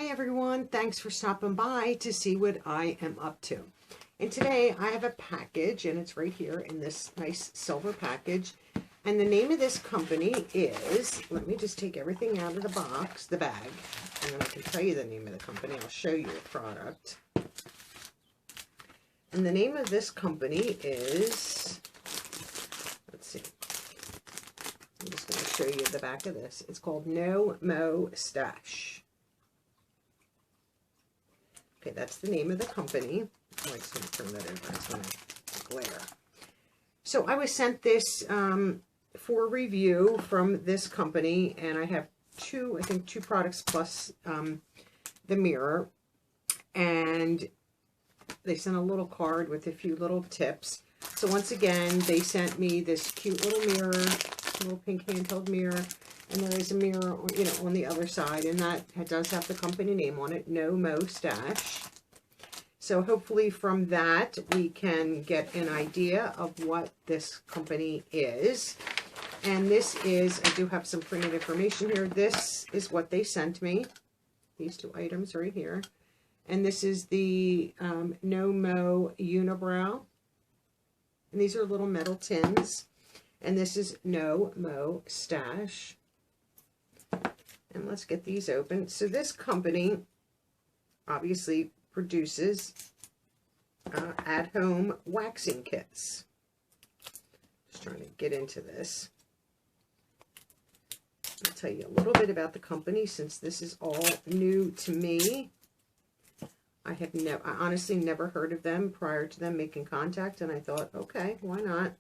Hi everyone, thanks for stopping by to see what I am up to. And today I have a package, and it's right here in this nice silver package. And the name of this company is, let me just take everything out of the box, the bag, and then I can tell you the name of the company. I'll show you the product. And the name of this company is, let's see, I'm just going to show you the back of this. It's called No Mo-stache. Okay, that's the name of the company. Oh, I just want to turn that over. It's going to glare. So I was sent this for review from this company, and I have two products plus the mirror. And they sent a little card with a few little tips. So once again, they sent me this cute little mirror, little pink handheld mirror. And there is a mirror, you know, on the other side, and that does have the company name on it, No Mo-stache. So hopefully from that we can get an idea of what this company is. And this is, I do have some printed information here. This is what they sent me. These two items right here. And this is the No Mo-unibrow. And these are little metal tins. And this is No Mo-stache. And let's get these open. So this company obviously produces at-home waxing kits. Just trying to get into this. I'll tell you a little bit about the company since this is all new to me. I honestly never heard of them prior to them making contact, and I thought, okay, why not?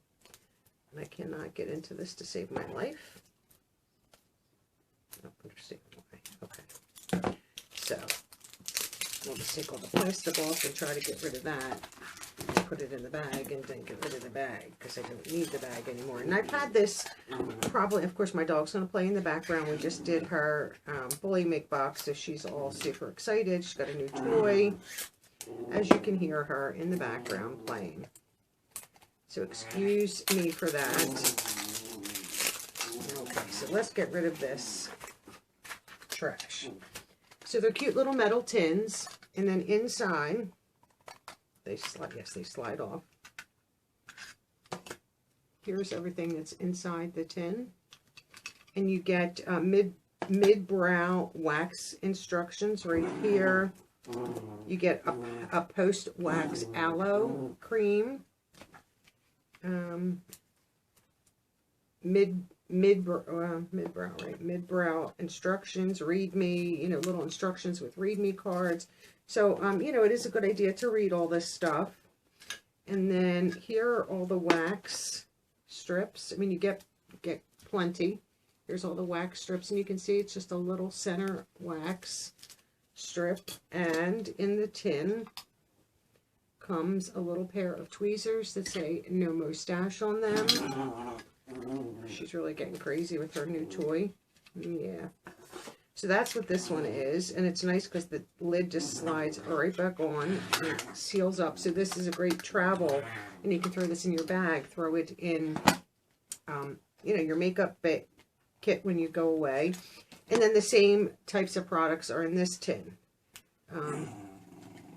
And I cannot get into this to save my life. Oh, understand why. Okay. So, we'll just take all the plastic off and try to get rid of that. And put it in the bag and then get rid of the bag because I don't need the bag anymore. And I've had this probably, of course, my dog's going to play in the background. We just did her bully make box, so she's all super excited. She's got a new toy. As you can hear her in the background playing. So excuse me for that. Okay, so let's get rid of this trash. So they're cute little metal tins, and then inside they slide. Yes, they slide off. Here's everything that's inside the tin, and you get mid-brow wax instructions right here. You get a post-wax aloe cream, mid-brow instructions, read me, you know, little instructions with read me cards. So, you know, it is a good idea to read all this stuff. And then here are all the wax strips. I mean, you get plenty. Here's all the wax strips, and you can see it's just a little center wax strip. And in the tin comes a little pair of tweezers that say No Mo-stache on them. She's really getting crazy with her new toy. Yeah. So that's what this one is. And it's nice because the lid just slides right back on and it seals up. So this is a great travel. And you can throw this in your bag. Throw it in, you know, your makeup kit when you go away. And then the same types of products are in this tin. And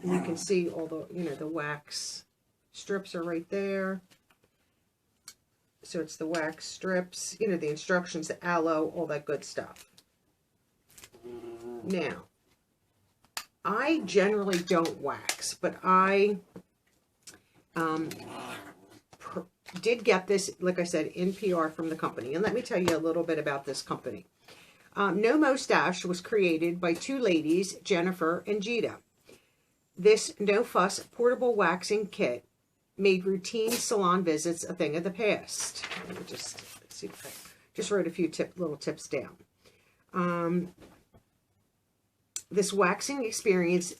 you can see all the, you know, the wax strips are right there. So it's the wax strips, you know, the instructions, the aloe, all that good stuff. Now, I generally don't wax, but I did get this, like I said, in PR from the company. And let me tell you a little bit about this company. No Mo-stache was created by two ladies, Jennifer and Gita. This no-fuss portable waxing kit made routine salon visits a thing of the past. Let me just see if I just wrote a few little tips down. This waxing experience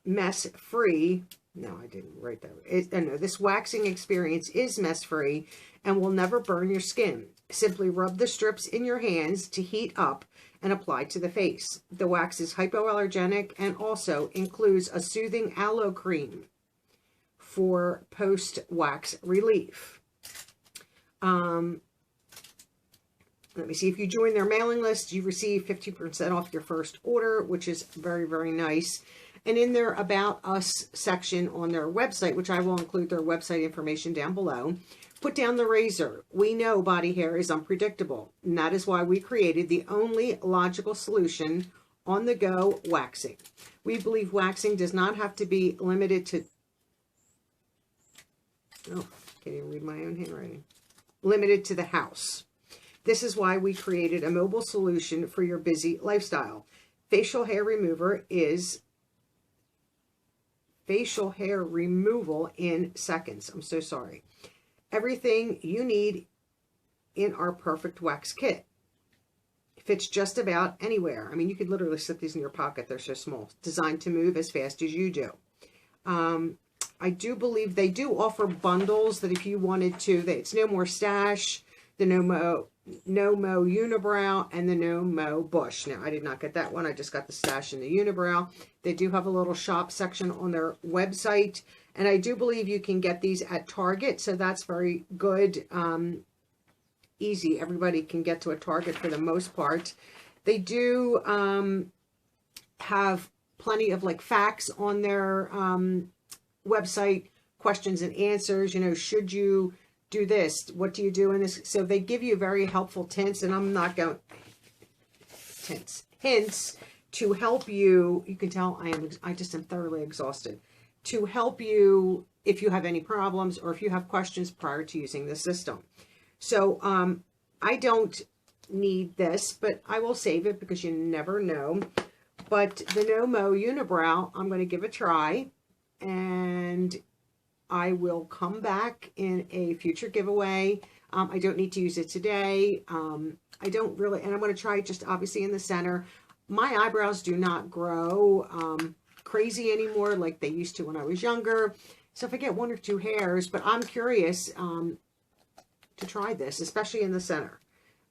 mess-free. No, I didn't write that. No, this waxing experience is mess-free and will never burn your skin. Simply rub the strips in your hands to heat up and apply to the face. The wax is hypoallergenic and also includes a soothing aloe cream for post-wax relief. Let me see. If you join their mailing list, you receive 15% off your first order, which is very, very nice. And in their About Us section on their website, which I will include their website information down below, put down the razor. We know body hair is unpredictable, and that is why we created the only logical solution: on-the-go waxing. We believe waxing does not have to be limited to... Oh, can't even read my own handwriting. Limited to the house. This is why we created a mobile solution for your busy lifestyle. Facial hair remover is facial hair removal in seconds. I'm so sorry. Everything you need in our perfect wax kit. Fits just about anywhere. I mean, you could literally slip these in your pocket. They're so small. Designed to move as fast as you do. I do believe they do offer bundles that if you wanted to, it's No Mo-stache, the No Mo-unibrow, and the No Mo-bush. Now, I did not get that one. I just got the stash and the unibrow. They do have a little shop section on their website. And I do believe you can get these at Target. So that's very good. Easy. Everybody can get to a Target for the most part. They do have plenty of like facts on their website, questions and answers. You know, should you do this? What do you do in this? So they give you very helpful hints, and I'm not going hints to help you. You can tell I just am thoroughly exhausted. To help you if you have any problems or if you have questions prior to using the system. So I don't need this, but I will save it because you never know. But the No Mo-unibrow, I'm going to give a try, and I will come back in a future giveaway. I don't need to use it today. I don't really, and I'm going to try it just obviously in the center. My eyebrows do not grow crazy anymore like they used to when I was younger. So if I get 1 or 2 hairs, but I'm curious to try this, especially in the center.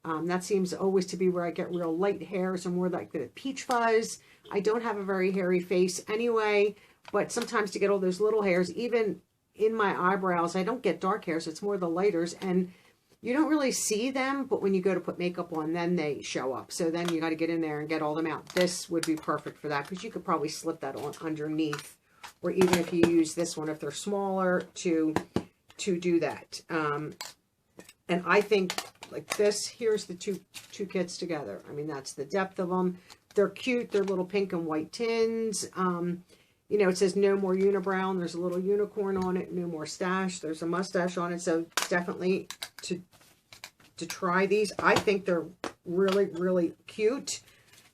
That seems always to be where I get real light hairs or more like the peach fuzz. I don't have a very hairy face anyway, but sometimes to get all those little hairs, even in my eyebrows, I don't get dark hairs. It's more the lighters, and you don't really see them, but when you go to put makeup on, then they show up. So then you got to get in there and get all them out. This would be perfect for that because you could probably slip that on underneath, or even if you use this one, if they're smaller, to do that. And I think like this, here's the two kits together. I mean, that's the depth of them. They're cute. They're little pink and white tins. You know, it says No More Unibrow, and there's a little unicorn on it. No Mo-stache. There's a mustache on it. So definitely to try these. I think they're really, really cute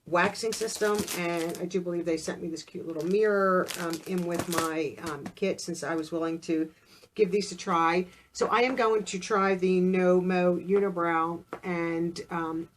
waxing system. And I do believe they sent me this cute little mirror in with my kit, since I was willing to give these a try. So I am going to try the No Mo-unibrow, and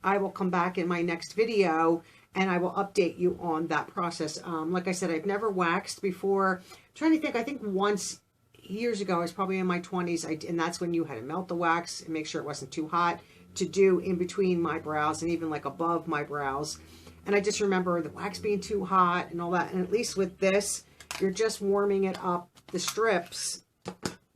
I will come back in my next video and I will update you on that process. Like I said, I've never waxed before. I'm trying to think, I think once years ago, I was probably in my 20s, and that's when you had to melt the wax and make sure it wasn't too hot to do in between my brows and even like above my brows. And I just remember the wax being too hot and all that. And at least with this, you're just warming it up, the strips,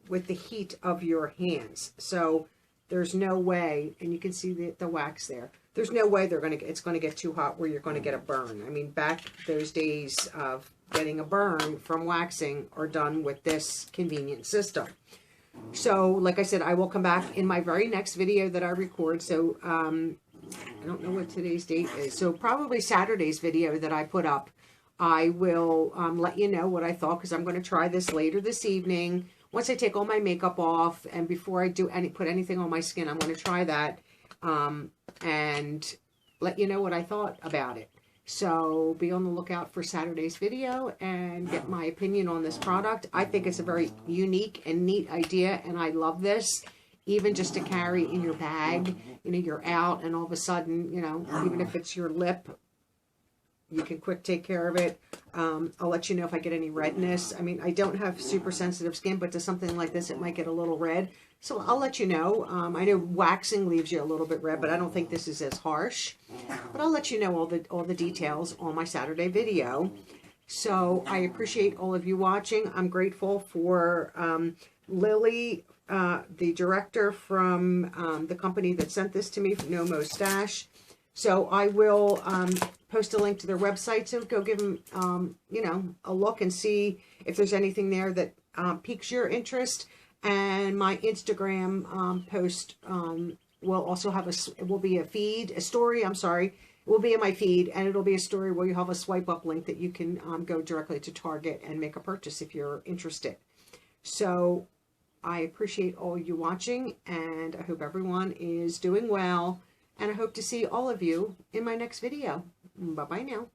with the heat of your hands. So there's no way, and you can see the wax there. There's no way it's going to get too hot where you're going to get a burn. I mean, back those days of getting a burn from waxing are done with this convenient system. So, like I said, I will come back in my very next video that I record. So, I don't know what today's date is. So, probably Saturday's video that I put up, I will let you know what I thought, because I'm going to try this later this evening. Once I take all my makeup off, and before I do put anything on my skin, I'm going to try that and let you know what I thought about it. So be on the lookout for Saturday's video and get my opinion on this product. I think it's a very unique and neat idea, and I love this. Even just to carry in your bag, you know, you're out and all of a sudden, you know, even if it's your lip, you can quick take care of it. I'll let you know if I get any redness. I mean, I don't have super sensitive skin, but to something like this, it might get a little red. So I'll let you know. I know waxing leaves you a little bit red, but I don't think this is as harsh. But I'll let you know all the details on my Saturday video. So I appreciate all of you watching. I'm grateful for Lily, the director from the company that sent this to me, No Mo-stache. So I will post a link to their website, so go give them, you know, a look and see if there's anything there that piques your interest. And my Instagram post will also have it will be a story, I'm sorry. It will be in my feed, and it'll be a story where you have a swipe up link that you can go directly to Target and make a purchase if you're interested. So I appreciate all you watching, and I hope everyone is doing well, and I hope to see all of you in my next video. Bye-bye now.